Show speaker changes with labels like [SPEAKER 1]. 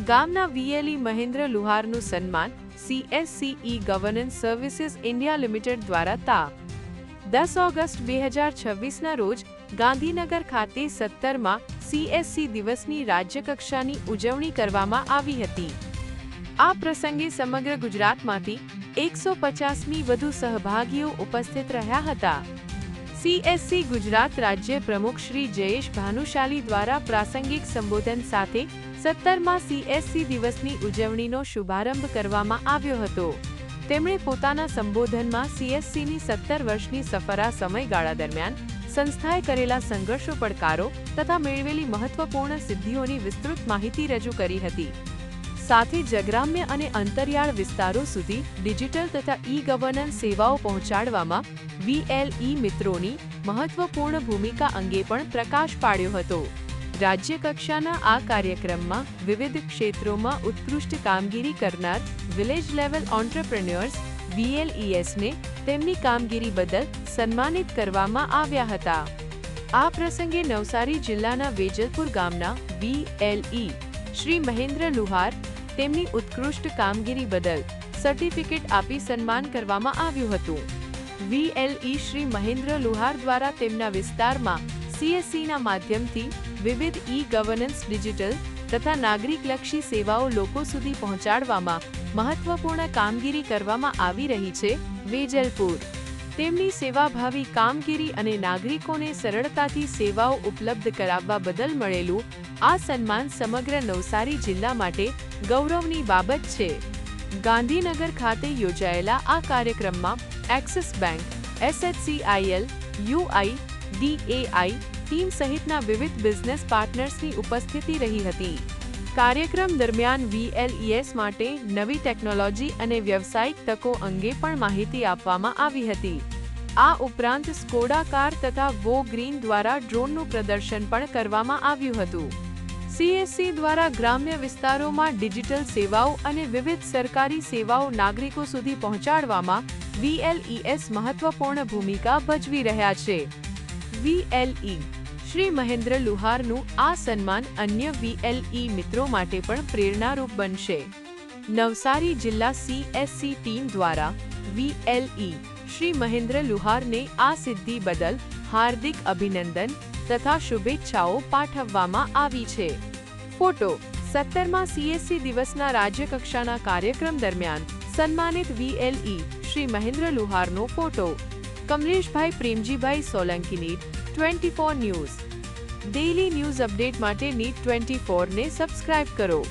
[SPEAKER 1] ગામના વીએલઈ મહેન્દ્ર લુહારનું સન્માન CSCE governance services India limited દ્વારા તા 10 ઓગસ્ટ 2026ના રોજ ગાંધીનગર ખાતે 17મા CSC દિવસની રાજ્યકક્ષાની ઉજવણી કરવામાં આવી હતી। આ પ્રસંગે સમગ્ર ગુજરાતમાંથી 150મી વધુ સહભાગીઓ ઉપસ્થિત રહ્યા હતા। CSC ગુજરાત રાજ્ય પ્રમુખ શ્રી જયેશ ભાનુશાલી દ્વારા પ્રાસંગિક સંબોધન સાથે 17મા CSC દિવસની ઉજવણીનો શુભારંભ કરવામાં આવ્યો હતો। તેમણે પોતાના સંબોધનમાં CSCની 17 વર્ષની સફળા સમયગાળા દરમિયાન સંસ્થાએ કરેલા સંઘર્ષો, પડકારો તથા મેળવેલી મહત્વપૂર્ણ સિદ્ધિઓની વિસ્તૃત માહિતી રજૂ કરી હતી। સાથે જગ્રામ્ય અને અંતરિયાળ વિસ્તારો સુધી ડિજિટલ તથા ઈ-ગવર્નન્સ સેવાઓ પહોંચાડવામાં VLE મિત્રોની મહત્વપૂર્ણ ભૂમિકા અંગે પણ પ્રકાશ પાડ્યો હતો। રાજ્યકક્ષાના આ કાર્યક્રમમાં વિવિધ ક્ષેત્રોમાં ઉત્કૃષ્ટ કામગીરી કરનાર વિલેજ લેવલ એન્ટરપ્રેન્યોર્સ VLESને તેમની કામગીરી બદલ સન્માનિત કરવામાં આવ્યા હતા। આ પ્રસંગે નવસારી જિલ્લાના વેજલપુર ગામના VLE શ્રી મહેન્દ્ર લુહાર તેમની ઉત્કૃષ્ટ કામગીરી બદલ સર્ટિફિકેટ આપી સન્માન કરવામાં આવ્યું હતું। VLE શ્રી મહેન્દ્ર લુહાર દ્વારા તેમના વિસ્તારમાં CSCના માધ્યમથી વિવિધ ઈ-ગવર્નન્સ ડિજિટલ તથા નાગરિકલક્ષી સેવાઓ લોકો સુધી પહોંચાડવામાં મહત્વપૂર્ણ કામગીરી કરવામાં આવી રહી છે। વેજલપુર તેમની સેવાભાવી કામગીરી અને નાગરિકોને સરળતાથી સેવાઓ ઉપલબ્ધ કરાવવા બદલ મળેલું આ સન્માન સમગ્ર નવસારી જિલ્લા માટે ગૌરવની બાબત છે। ગાંધીનગર ખાતે યોજાયેલા આ કાર્યક્રમમાં axis bank, SHCIL, UI, DAI team સહિતના વિવિધ બિઝનેસ પાર્ટનર્સની ઉપસ્થિતિ રહી હતી। કાર્યક્રમ દરમિયાન VLES માટે નવી ટેકનોલોજી અને વ્યવસાયિક તકો અંગે પણ માહિતી આપવામાં આવી હતી। આ ઉપરાંત સ્કોડા કાર તથા વો ગ્રીન દ્વારા ડ્રોનનું પ્રદર્શન પણ કરવામાં આવ્યું હતું। CSC દ્વારા ગ્રામ્ય વિસ્તારોમાં ડિજિટલ સેવાઓ અને વિવિધ સરકારી સેવાઓ નાગરિકો સુધી પહોંચાડવામાં VLES મહત્વપૂર્ણ ભૂમિકા ભજવી રહ્યા છે। VLE શ્રી મહેન્દ્ર લુહારનું આ સન્માન અન્ય VLE મિત્રો માટે પણ પ્રેરણારૂપ બનશે। નવસારી જિલ્લા CSC ટીમ દ્વારા VLE શ્રી મહેન્દ્ર લુહારને આ સિદ્ધિ બદલ હાર્દિક અભિનંદન તથા શુભેચ્છાઓ પાઠવવામાં આવી છે। ફોટો 17મા CSC દિવસના રાજ્યકક્ષાના કાર્યક્રમ દરમિયાન સન્માનિત VLE શ્રી મહેન્દ્ર લુહારનો photo Kamleshbhai Premjibhai Solanki Neet 24 news daily news update માટે નીટ 24 ને સબસ્ક્રાઇબ કરો।